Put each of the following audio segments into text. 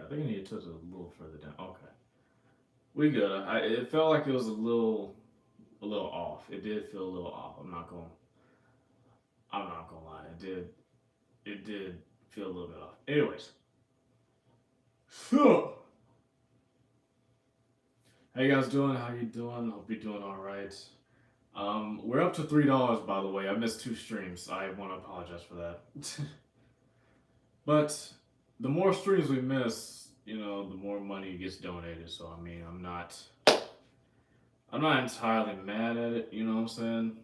I think I need to touch it a little further down. Okay, we good. It felt like it was a little off. It did feel a little off. I'm not gonna lie. It did feel a little bit off. Anyways, so how you guys doing? How you doing? Hope you're doing all right. We're up to $3 by the way. I missed two streams. I want to apologize for that. But the more streams we miss, the more money gets donated. So I mean, I'm not entirely mad at it. You know what I'm saying?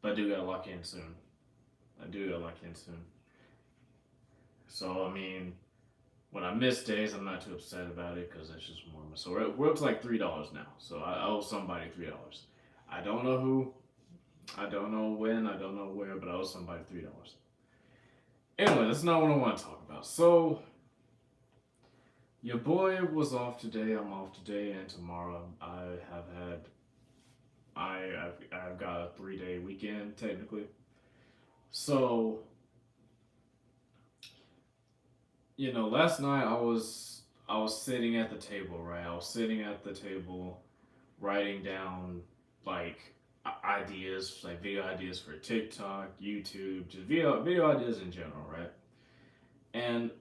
But I do gotta lock in soon. I do gotta lock in soon. So I mean, when I miss days, I'm not too upset about it because it's just more. So we're up to like $3 now. So I owe somebody $3. I don't know who. I don't know when. I don't know where. But I owe somebody $3. Anyway, that's not what I want to talk about. So your boy was off today. I'm off today and tomorrow. Have had. I've got a 3 day weekend technically. So last night I was sitting at the table, right? I was sitting at the table writing down like ideas, like video ideas for TikTok, YouTube, just video ideas in general, right? And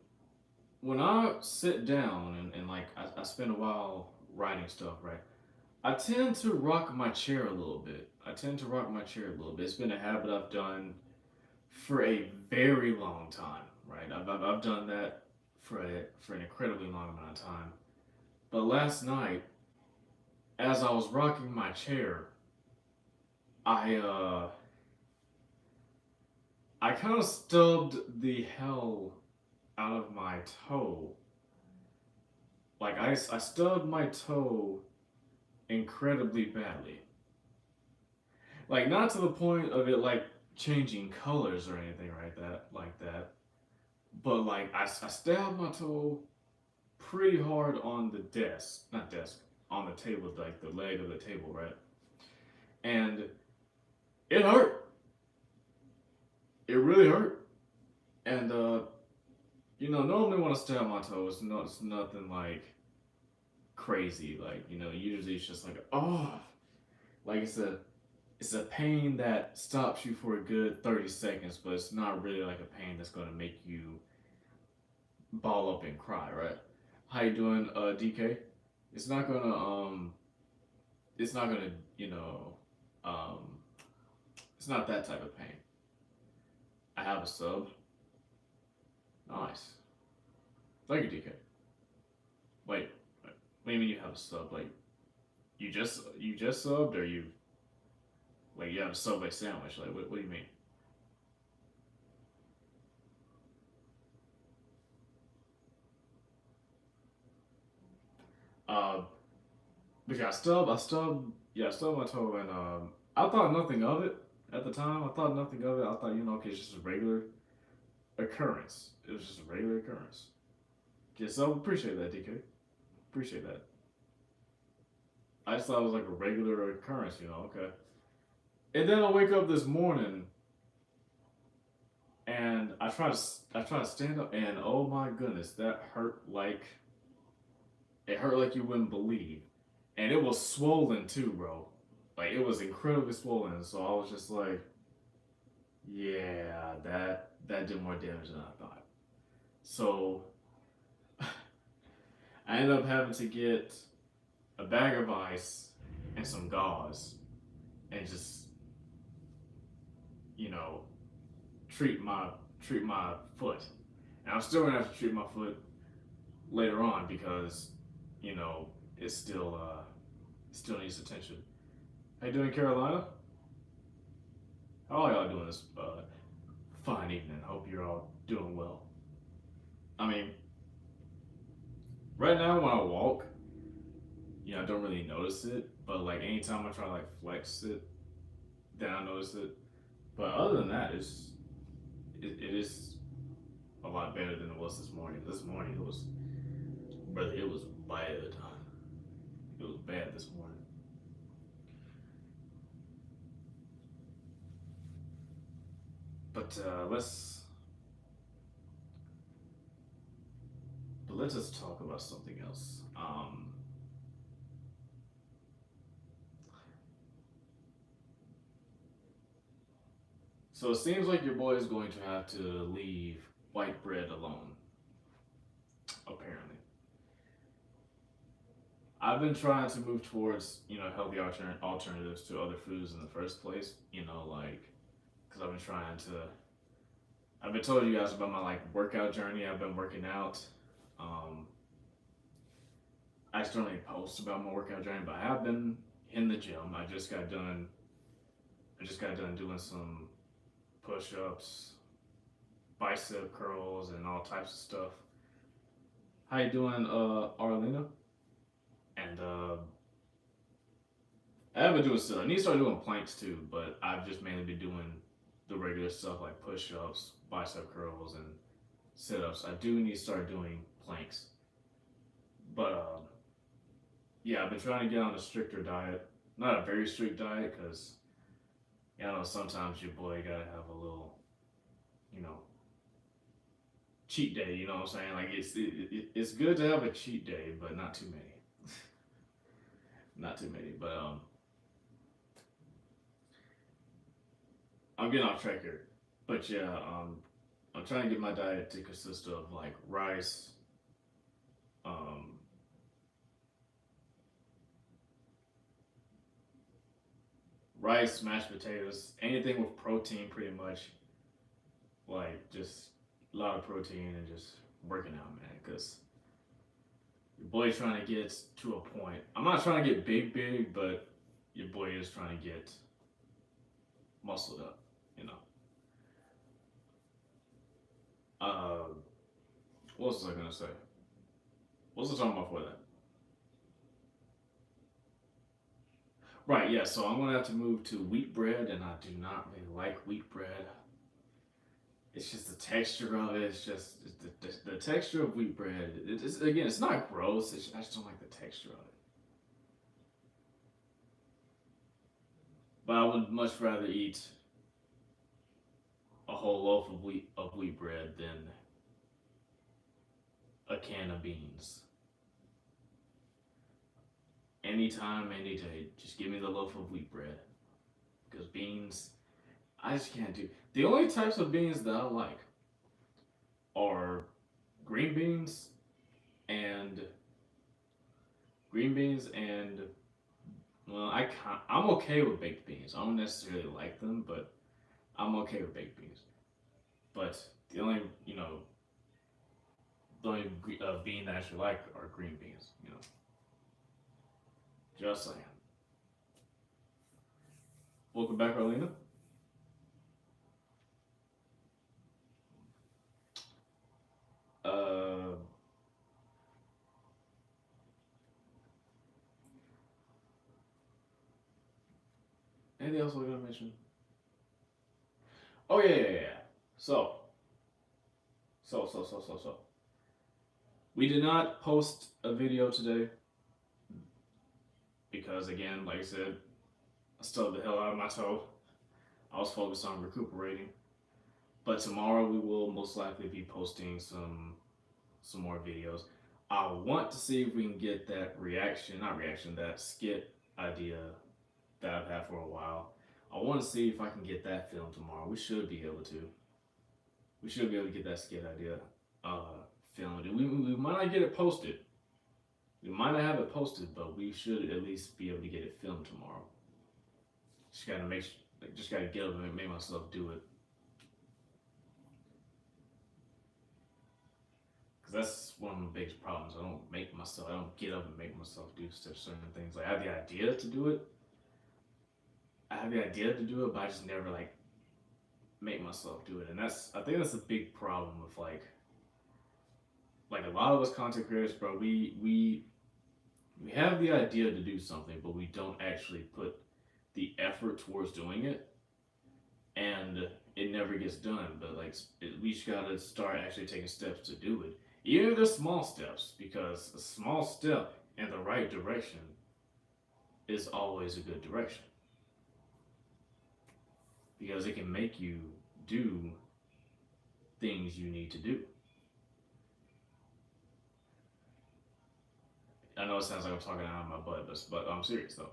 when I sit down and like I spend a while writing stuff, right? I tend to rock my chair a little bit. I tend to rock my chair a little bit. It's been a habit I've done for a very long time, right? I've done that for an incredibly long amount of time. But last night, as I was rocking my chair, I uh I kind of stubbed the hell out of my toe. Like I stubbed my toe incredibly badly. Like not to the point of it like changing colors or anything like that. But like I stabbed my toe pretty hard on the desk, not desk, on the table, like the leg of the table, right? And it hurt. It really hurt. And normally when I stab my toe, it's nothing like crazy. Like usually it's just like like it's a pain that stops you for a good 30 seconds, but it's not really like a pain that's gonna make you ball up and cry, right? How you doing, DK? It's not gonna it's not gonna you know um it's not that type of pain. I have a sub. Nice. Thank you, DK. Wait, what do you mean you have a sub? Like you just subbed, or you have a Subway sandwich? Like what do you mean? Uh, but yeah, I stubbed my toe, and I thought nothing of it at the time. I thought nothing of it. I thought, okay, it's just a regular occurrence. It was just a regular occurrence. Yeah, so appreciate that, DK. Appreciate that. I just thought it was like a regular occurrence, okay. And then I wake up this morning and I try to stand up, and oh my goodness, that hurt like it hurt like you wouldn't believe. And it was swollen too, bro. Like it was incredibly swollen. So I was just like, yeah, that did more damage than I thought. So I ended up having to get a bag of ice and some gauze and just you know treat my foot. And I'm still gonna have to treat my foot later on because you know it still needs attention. How you doing, Carolina? How are y'all doing this fine evening? Hope you're all doing well. I mean, right now when I walk, I don't really notice it, but like anytime I try to like flex it, then I notice it. But other than that, it is a lot better than it was this morning. This morning it was, brother, it was bad. It was bad this morning. But let's just talk about something else. So it seems like your boy is going to have to leave white bread alone. Apparently, I've been trying to move towards healthy alternatives to other foods in the first place. Like because I've been trying to. I've been told you guys about my like workout journey. I've been working out. Um, I still don't really post about my workout journey, but I have been in the gym. I just got done. I just got done doing some push-ups, bicep curls, and all types of stuff. How you doing, Arlena? And I have been doing stuff. I need to start doing planks too, but I've just mainly been doing the regular stuff like push-ups, bicep curls, and sit-ups. I do need to start doing planks, but yeah, I've been trying to get on a stricter diet. Not a very strict diet, because yeah, I know sometimes your boy gotta have a little, you know, cheat day. You know what I'm saying? Like it's good to have a cheat day, but not too many. Not too many. But I'm getting off track here. But yeah, I'm trying to get my diet to consist of like um, rice, mashed potatoes, anything with protein, pretty much. Like just a lot of protein and just working out, man. Because your boy's trying to get to a point. I'm not trying to get big, big, but your boy is trying to get muscled up. You know. Uh, what was I gonna say? What was I talking about for that? Right, yeah. So I'm gonna have to move to wheat bread, and I do not really like wheat bread. It's just the texture of it. It's just the texture of wheat bread. It's again, it's not gross. I just don't like the texture of it. But I would much rather eat a whole loaf of wheat bread than a can of beans. Anytime, any day, just give me the loaf of wheat bread. Because beans, I just can't do. The only types of beans that I like are green beans and green beans and well, I'm okay with baked beans. I don't necessarily like them, but I'm okay with baked beans. But the only the only bean that I actually like are green beans. Just saying. Welcome back, Arlena. Uh, Anything else we're gonna mention? Oh yeah, yeah, yeah. So, so. We did not post a video today because, again, like I said, I stubbed the hell out of my toe. I was focused on recuperating. But tomorrow we will most likely be posting some more videos. I want to see if we can get that reaction, not reaction, that skit idea that I've had for a while. I want to see if I can get that filmed tomorrow. We should be able to. We should be able to get that skit idea filmed. And we might not get it posted. We might not have it posted, but we should at least be able to get it filmed tomorrow. Just gotta just gotta get up and make myself do it. Because that's one of the biggest problems. I don't get up and make myself do certain things. Like, I have the idea to do it. I have the idea to do it, but I just never, like, make myself do it. And I think that's a big problem with, like a lot of us content creators, bro, we have the idea to do something, but we don't actually put the effort towards doing it. And it never gets done. But, like, we just gotta start actually taking steps to do it. Even if they're small steps, because a small step in the right direction is always a good direction. Because it can make you do things you need to do. I know it sounds like I'm talking out of my butt, but I'm serious though.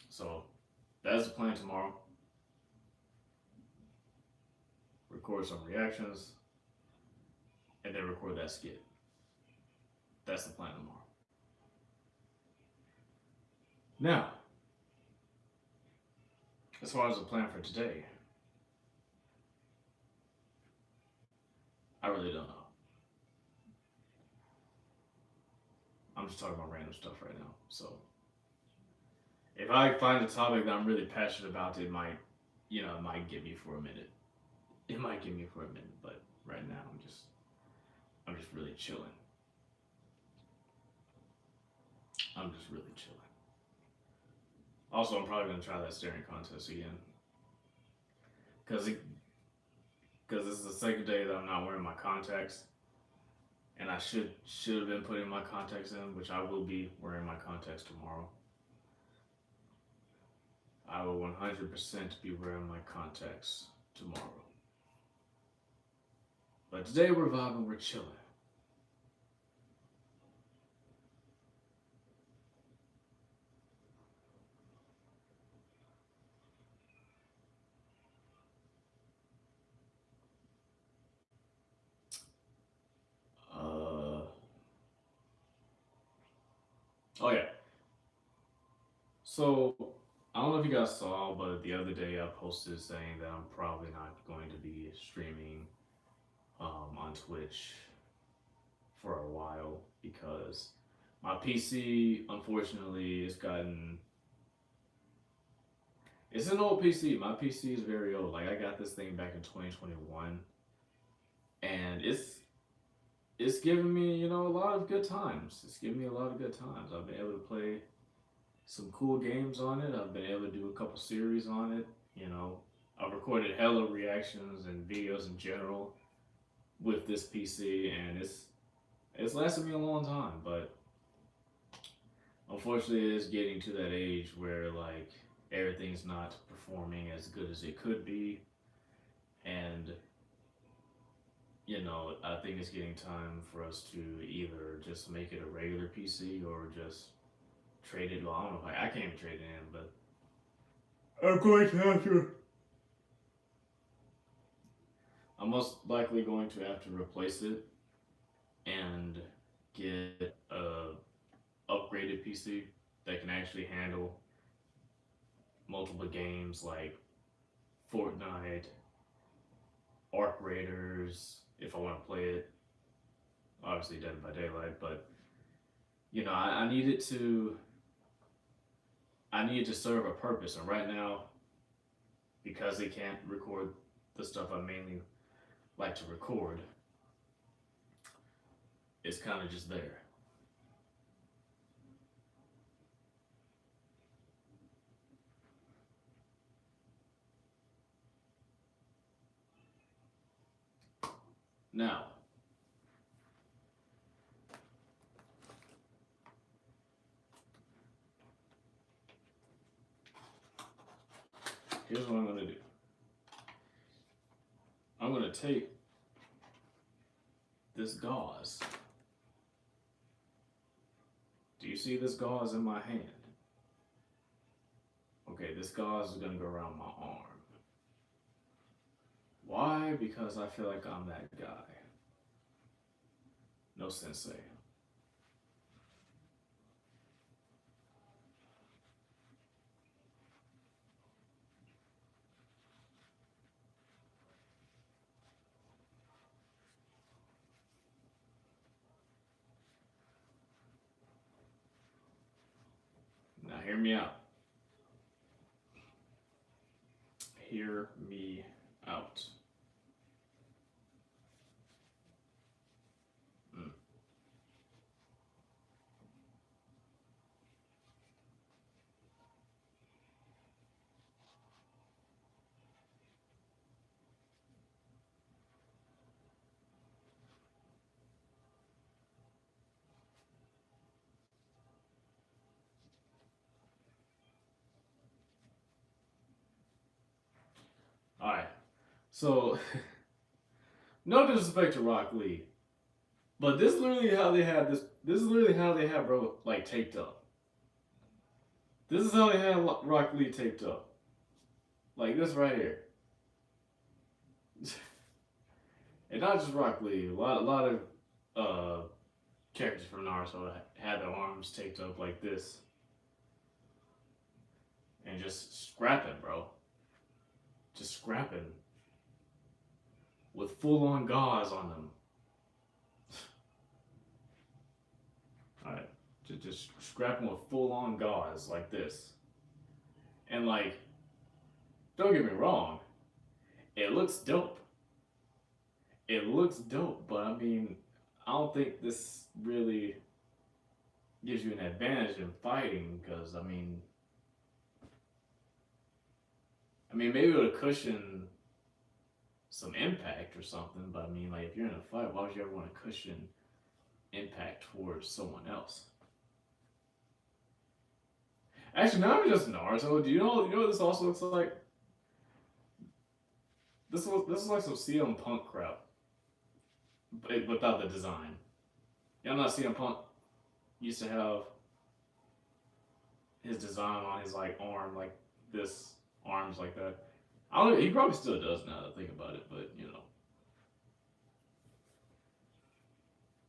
So that's the plan tomorrow. Record some reactions and then record that skit. That's the plan tomorrow. Now, as far as the plan for today, I really don't know. I'm just talking about random stuff right now. So if I find a topic that I'm really passionate about, it might, it might get me for a minute. It might get me for a minute, but right now I'm just really chilling. I'm just really chilling. Also, I'm probably gonna try that staring contest again, cause cause this is the second day that I'm not wearing my contacts, and I should have been putting my contacts in, which I will be wearing my contacts tomorrow. I will 100% be wearing my contacts tomorrow. But today we're vibing, we're chilling. Uh, oh yeah. So I don't know if you guys saw, but the other day I posted saying that I'm probably not going to be streaming on Twitch for a while because my PC, unfortunately, it's an old PC. My PC is very old. Like I got this thing back in 2021, and it's given me a lot of good times. It's given me a lot of good times. I've been able to play some cool games on it. I've been able to do a couple series on it. You know, I've recorded hella reactions and videos in general with this PC, and it's lasted me a long time. But unfortunately, it's getting to that age where like everything's not performing as good as it could be, and I think it's getting time for us to either just make it a regular PC or just trade it. Well, I don't know if I can't even trade it in, but I'm going to have to. I'm most likely going to have to replace it and get a upgraded PC that can actually handle multiple games like Fortnite, Arc Raiders, if I want to play it. Obviously, Dead by Daylight, but I need it to. I need it to serve a purpose, and right now, because they can't record the stuff I mainly like to record, it's kind of just there. Now, here's what I'm going to do. I'm going to take this gauze. Do you see this gauze in my hand? Okay, this gauze is going to go around my arm. Why? Because I feel like I'm that guy. No sensei. Now, hear me out. Hear me out. Mm. All right. So, no disrespect to Rock Lee, But this is literally how they had this. This is literally how they had bro like taped up. This is how they had Rock Lee taped up. Like this right here. And not just Rock Lee. A lot of uh, characters from Naruto had their arms taped up like this and just scrapping, bro. Just scrapping with full on gauze on them. Alright. Just scrapping with full on gauze like this. And like, don't get me wrong, it looks dope. It looks dope, but I mean, I don't think this really gives you an advantage in fighting because I mean maybe it'll cushion some impact or something, but I mean like if you're in a fight, why would you ever want to cushion impact towards someone else? Actually, not just Naruto. Do you know what this also looks like? This is like some CM Punk crap, but without the design. Y'all not CM Punk used to have his design on his like arm like this, arms like that. I don't know. He probably still does now that I think about it, but you know.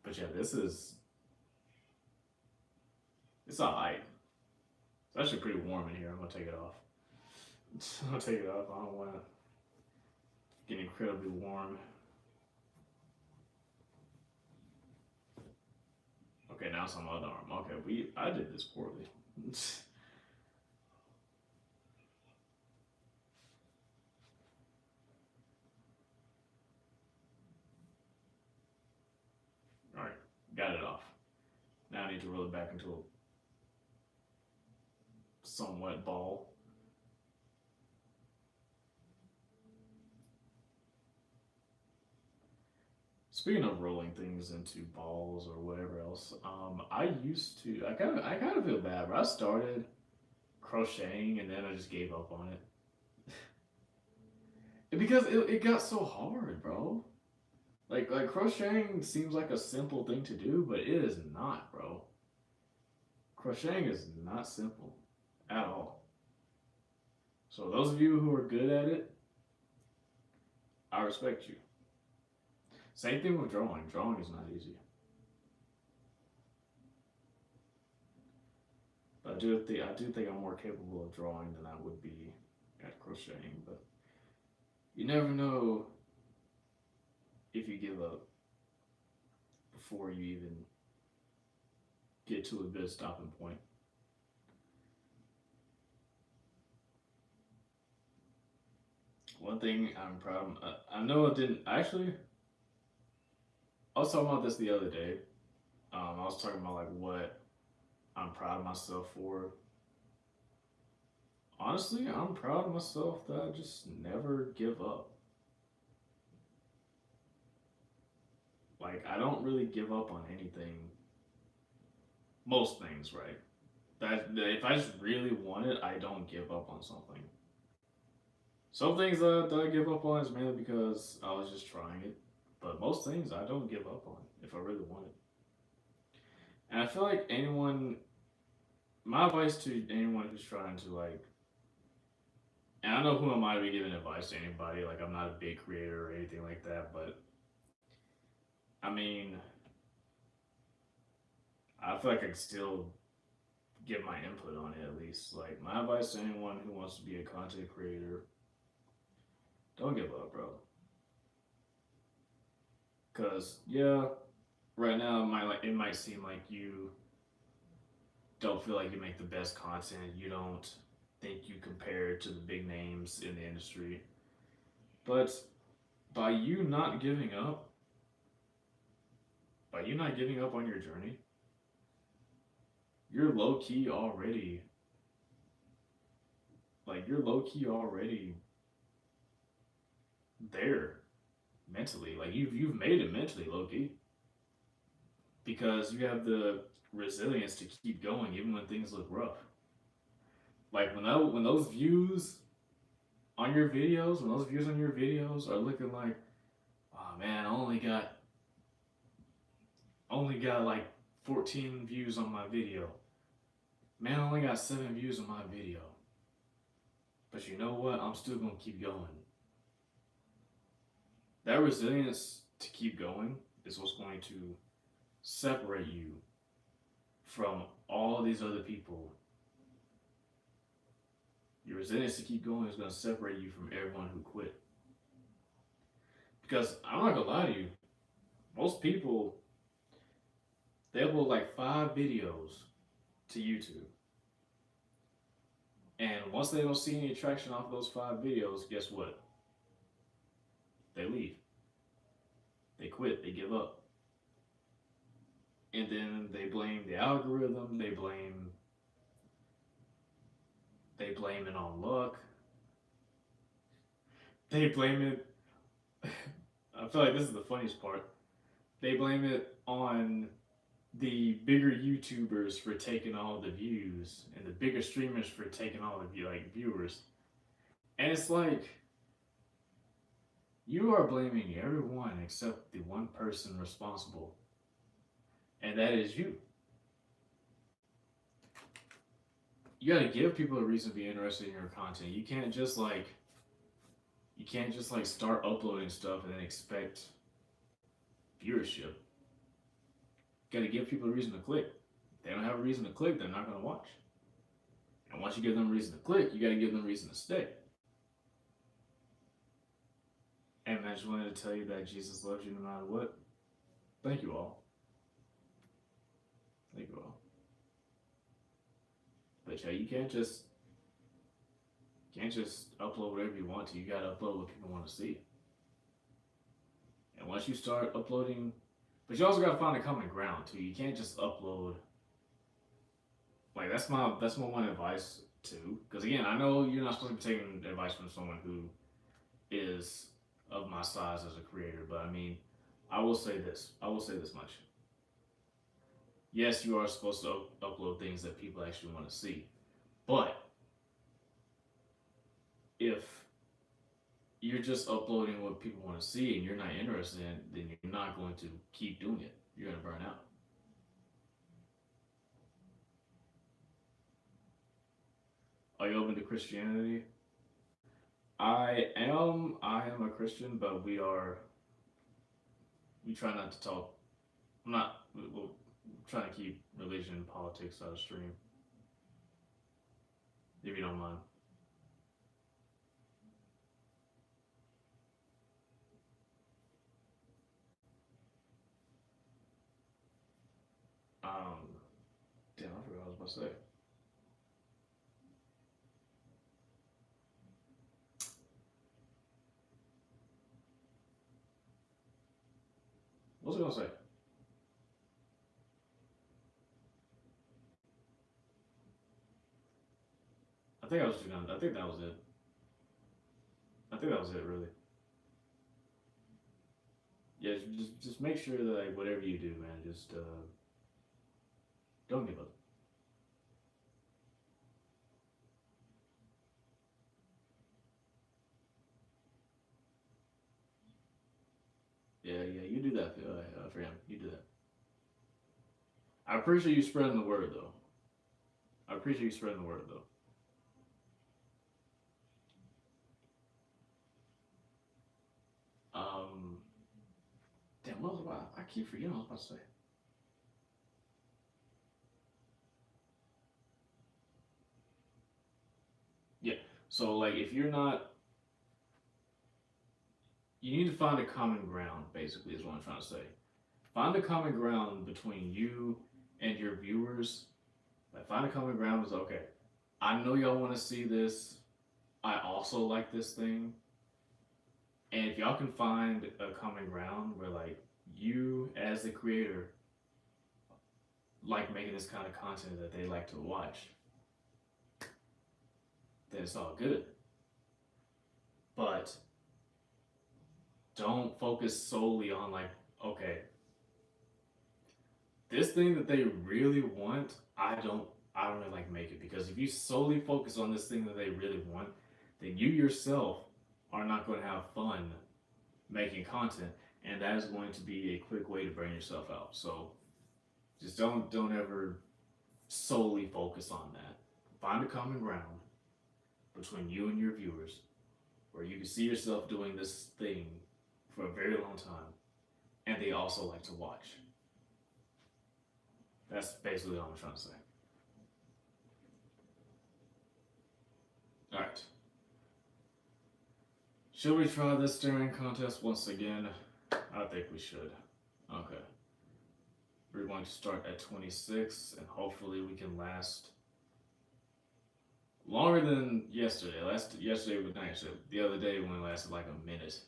But yeah, this is it's alright. It's actually pretty warm in here. I'm gonna take it off. I'm gonna take it off. I don't want to get incredibly warm. Okay, now it's on my other arm. Okay, I did this poorly. All right, got it off. Now I need to roll it back into a somewhat ball. Speaking of rolling things into balls or whatever else, I used to. I kind of feel bad, but I started crocheting and then I just gave up on it because it got so hard, bro. Like crocheting seems like a simple thing to do, but it is not, bro. Crocheting is not simple at all. So those of you who are good at it, I respect you. Same thing with drawing. Drawing is not easy. But I do think I'm more capable of drawing than I would be at crocheting. But you never know if you give up before you even get to a good stopping point. One thing I'm proud of, I know I didn't actually. I was talking about this the other day. I was talking about like what I'm proud of myself for. Honestly, I'm proud of myself that I just never give up. Like I don't really give up on anything. Most things, right? That if I just really want it, I don't give up on something. Some things that I give up on is mainly because I was just trying it. But most things I don't give up on if I really want it. And I feel like my advice to anyone who's trying to like, and I know who am I to be giving advice to anybody. Like I'm not a big creator or anything like that, but I mean, I feel like I can still give my input on it at least. Like my advice to anyone who wants to be a content creator, don't give up, bro. Cause yeah, right now it might seem like you don't feel like you make the best content. You don't think you compare to the big names in the industry. But by you not giving up, by you not giving up on your journey, you're low key already you're low key already there mentally. Like you've made it mentally low key because you have the resilience to keep going even when things look rough. Like when those views on your videos, when those views on your videos are looking like, oh man, I only got only got like 14 views on my video. Man, I only got 7 views on my video. But you know what? I'm still gonna keep going. That resilience to keep going is what's going to separate you from all these other people. Your resilience to keep going is going to separate you from everyone who quit. Because I'm not gonna lie to you, most people they upload like 5 videos to YouTube, and once they don't see any traction off those 5 videos, guess what? They leave, they quit, they give up, and then they blame the algorithm. They blame it on luck. They blame it. I feel like this is the funniest part. They blame it on the bigger YouTubers for taking all the views and the bigger streamers for taking all the viewers. And it's like you are blaming everyone except the one person responsible, and that is you. You got to give people a reason to be interested in your content. You can't just like start uploading stuff and then expect viewership. You got to give people a reason to click. If they don't have a reason to click, they're not going to watch. And once you give them a reason to click, you got to give them a reason to stay. And I just wanted to tell you that Jesus loves you no matter what. Thank you all. Thank you all. But yeah, you can't just upload whatever you want to. You gotta upload what people want to see. And once you start uploading, but you also gotta find a common ground too. You can't just upload. Like that's my one advice too. Because again, I know you're not supposed to be taking advice from someone who is of my size as a creator, but I mean, I will say this. I will say this much. Yes, you are supposed to upload things that people actually want to see, but if you're just uploading what people want to see and you're not interested in, then you're not going to keep doing it. You're going to burn out. Are you open to Christianity? I am a Christian, but we try not to talk. I'm not. We're trying to keep religion and politics out of stream, if you don't mind. Um, Damn, I forgot what I was about to say. What was I gonna say? I think I was just gonna. I think that was it. I think that was it, really. Yeah, just make sure that like whatever you do, man, just don't give up. Yeah, yeah, you do that for him. You do that. I appreciate you spreading the word, though. I appreciate you spreading the word, though. Um, Damn, what was about? I keep forgetting what I was about to say. Yeah. So like, if you're not, you need to find a common ground. Basically, is what I'm trying to say. Find a common ground between you and your viewers. Like, find a common ground. Was okay. I know y'all want to see this. I also like this thing. And if y'all can find a common ground where like you as the creator like making this kind of content that they like to watch, then it's all good. But don't focus solely on like, okay, this thing that they really want, I don't really like make it, because if you solely focus on this thing that they really want, then you yourself are not going to have fun making content, and that is going to be a quick way to burn yourself out. So Just don't ever solely focus on that. Find a common ground between you and your viewers where you can see yourself doing this thing for a very long time and they also like to watch. That's basically all I'm trying to say. Alright. Should we try this staring contest once again? I think we should. Okay. We're going to start at 26 and hopefully we can last longer than yesterday. Yesterday was not yesterday. The other day we only lasted like a minute.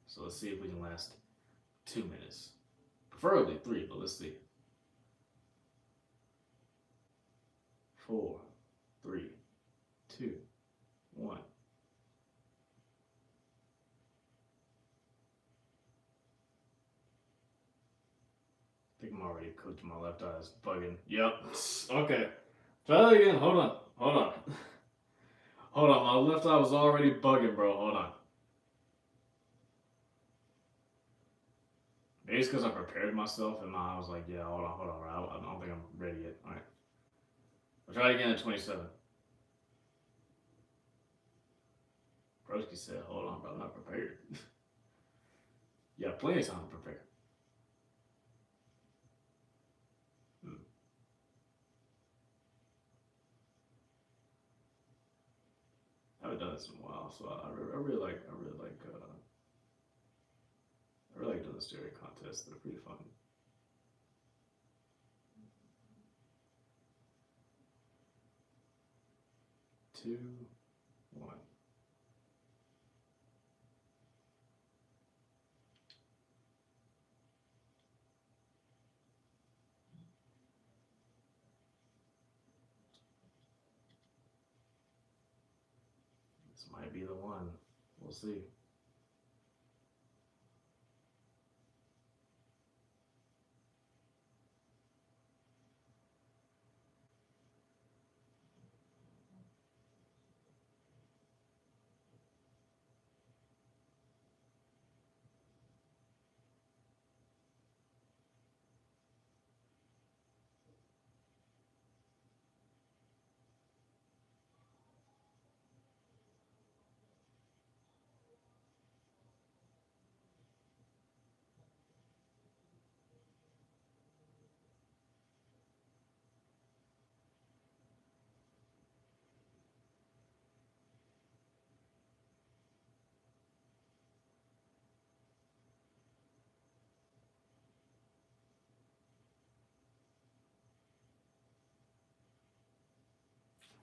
So let's see if we can last 2 minutes. Preferably 3, but let's see. 4, 3, 2, 1. I think I'm already cooked. My left eye is bugging. Yep. Okay. Try that again. Hold on. Hold on. Hold on. My left eye was already bugging, bro. Hold on. Maybe it's because I prepared myself and my eye was like, yeah, hold on, bro. I don't think I'm ready yet. All right. I'll try again at 27. Broski said, hold on, bro. I'm not prepared. Yeah, plenty of time to prepare. I haven't done this in a while, so I really like doing the stereo contests. They're pretty fun. Two, one. This might be the one. We'll see.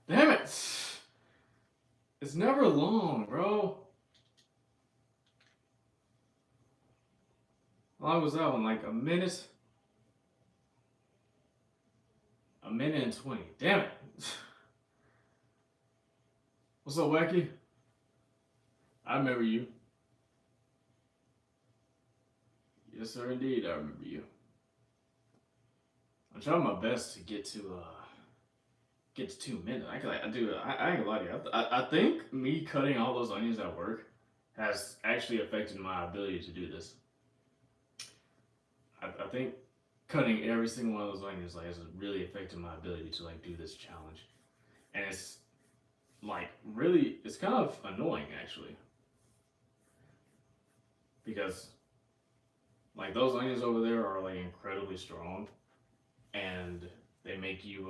Damn it! It's never long, bro. How long was that one? Like a minute? A minute and 20. Damn it. What's up, Wacky? I remember you. Yes, sir, indeed. I remember you. I'm trying my best to get to 2 minutes. I ain't gonna lie to you. I think me cutting all those onions at work has actually affected my ability to do this. I think cutting every single one of those onions like has really affected my ability to like do this challenge, and it's like really it's kind of annoying actually because like those onions over there are like incredibly strong, and they make you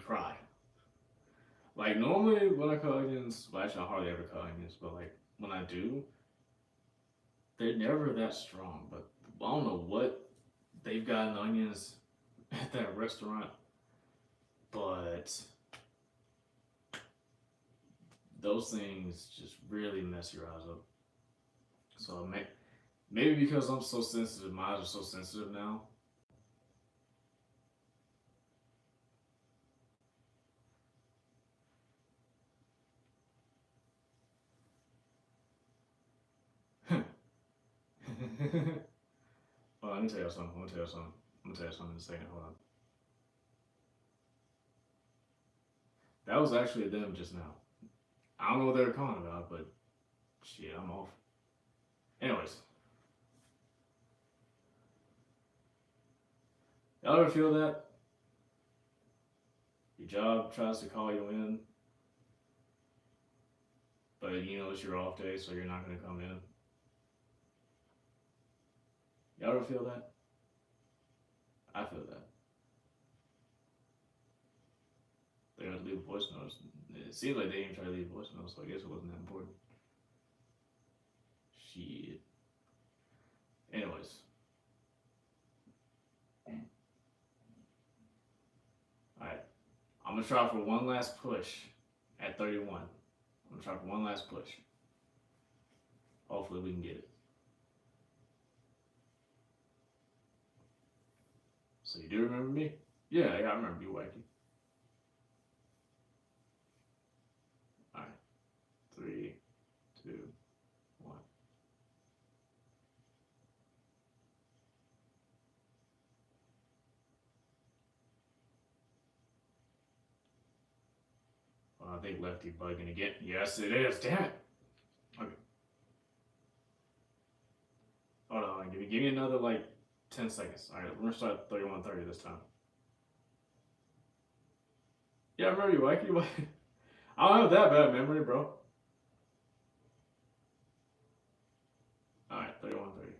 cry. Like normally when I cut onions, well actually I hardly ever cut onions, but like when I do, they're never that strong. But I don't know what they've got in onions at that restaurant, but those things just really mess your eyes up. So maybe because I'm so sensitive, my eyes are so sensitive now. Well, let me tell you something. I'm gonna tell you something. I'm gonna tell you something in a second. Hold on. That was actually them just now. I don't know what they were calling about, but shit, I'm off. Anyways, Y'all ever feel that? Your job tries to call you in, but you know it's your off day, so you're not gonna come in. Y'all ever feel that? I feel that. They got to leave voice notes. It seems like they didn't try to leave voice notes, so I guess it wasn't that important. Shit. Anyways. Alright. I'm gonna try for one last push at 31. I'm gonna try for one last push. Hopefully we can get it. So you do remember me? Yeah, I remember you, Wacky. Alright. 3, 2, 1. I think Lefty bugging again. Yes, it is. Damn it. Okay. Hold on. Give me another like 10 seconds. All right, we're gonna start at 31:30 this time. Yeah, I remember you, Wacky. I don't have that bad memory, bro. All right, 31:30.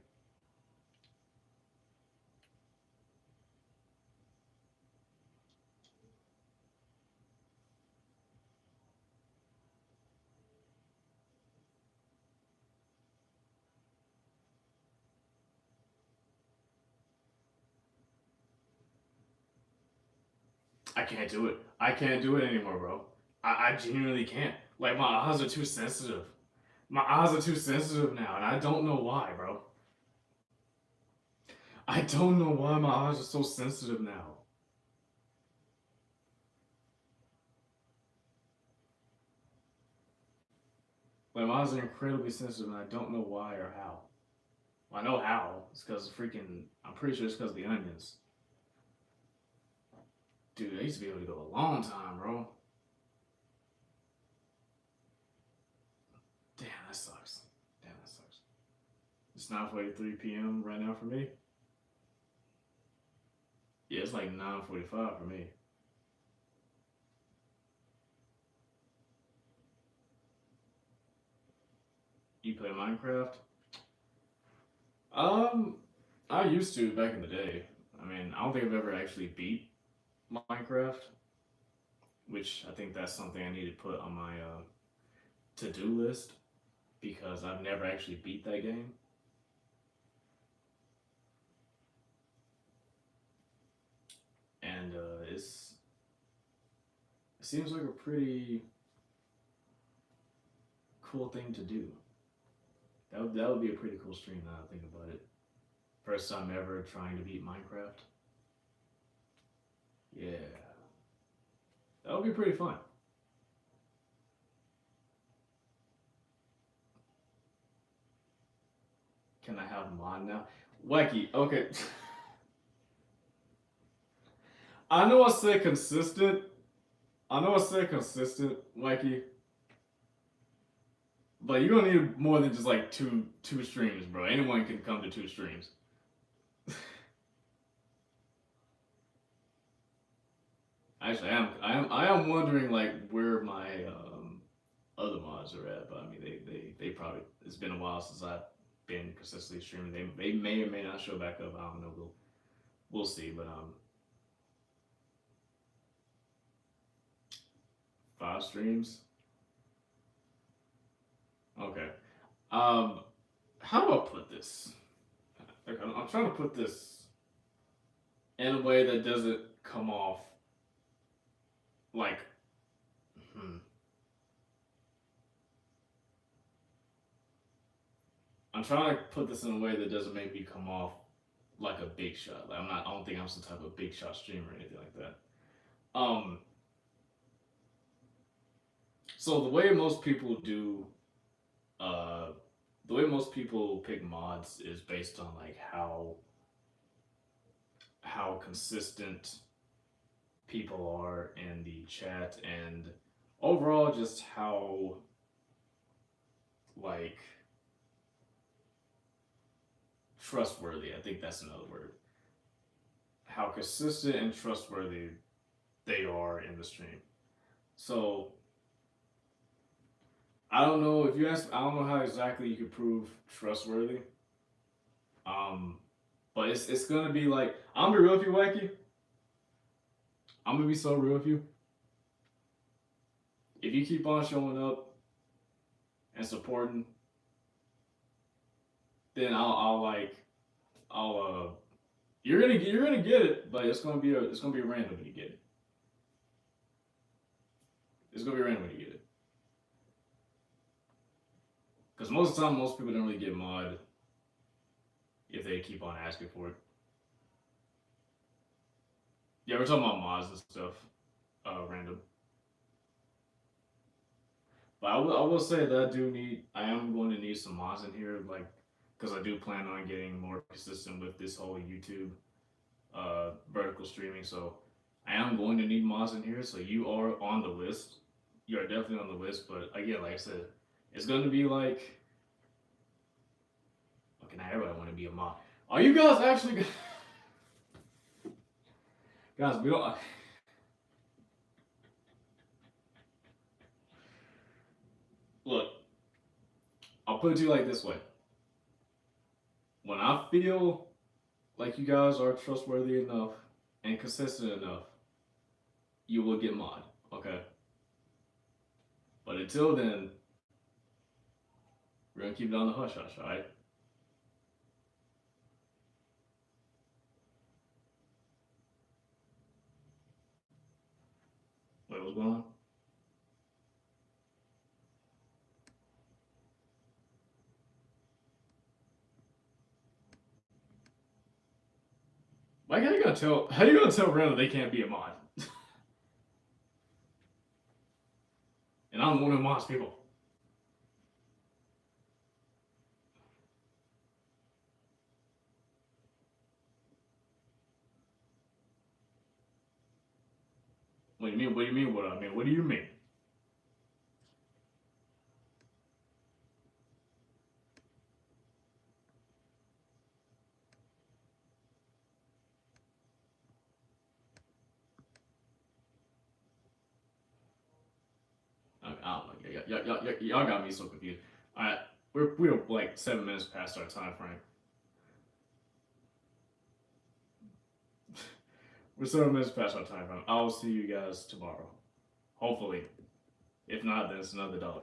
I can't do it. I can't do it anymore, bro. I genuinely can't. Like my eyes are too sensitive. My eyes are too sensitive now, and I don't know why, bro. I don't know why my eyes are so sensitive now. Like my eyes are incredibly sensitive, and I don't know why or how. Well, I know how. It's because freaking. I'm pretty sure it's because of the onions. Dude, I used to be able to go a long time, bro. Damn, that sucks. Damn, that sucks. It's 9:43 p.m. right now for me. Yeah, it's like 9:45 for me. You play Minecraft? Um, I used to back in the day. I mean, I don't think I've ever actually beat Minecraft, which I think that's something I need to put on my to-do list because I've never actually beat that game. And it seems like a pretty cool thing to do. That would be a pretty cool stream now that I think about it. First time ever trying to beat Minecraft. Yeah, that would be pretty fun. Can I have mod now? Wacky, okay. I know I said consistent. I know I said consistent, Wacky. But you're gonna need more than just like two streams, bro. Anyone can come to two streams. Actually, I am wondering like where my other mods are at. But I mean, they probably it's been a while since I've been consistently streaming. They may or may not show back up. I don't know. We'll see. But 5 streams. Okay. Um, how do I put this? Like, I'm trying to put this in a way that doesn't come off like. Hmm. I'm trying to put this in a way that doesn't make me come off like a big shot. Like I'm not. I don't think I'm some type of big shot streamer or anything like that. Um. So uh, the way most people pick mods is based on like how consistent people are in the chat and overall just how like trustworthy. I think that's another word. how consistent and trustworthy they are in the stream. So I don't know if you ask. I don't know how exactly you could prove trustworthy. Um, but it's gonna be like I'm gonna be real with you, Wacky. I'm gonna be so real with you. If you keep on showing up and supporting, then I'll like I'll you're gonna get it, but it's gonna be random when you get it. It's gonna be random when you get it. Because most of the time, most people don't really get mod if they keep on asking for it. Yeah, we're talking about mods and stuff, random. But I will say that I am going to need some mods in here, like, because I do plan on getting more consistent with this whole YouTube vertical streaming. So I am going to need mods in here. So you are on the list. You are definitely on the list. But again, like I said, it's going to be like, okay, now everybody want to be a mod. Are you guys actually, guys? We don't. Look, I'll put it to you like this way. When I feel like you guys are trustworthy enough and consistent enough, you will get mod. Okay. But until then, we're gonna keep it on the hush hush, alright? Wait, what's going on? Like, how you gonna tell Randall they can't be a mod? And I'm one of the mods people. What do you mean? What do you mean? What I mean? What do you mean? I don't know. Y'all got me so confused. Alright, we're like 7 minutes past our time frame. We're 7 minutes past our time frame. I'll see you guys tomorrow. Hopefully. If not, then it's another dollar.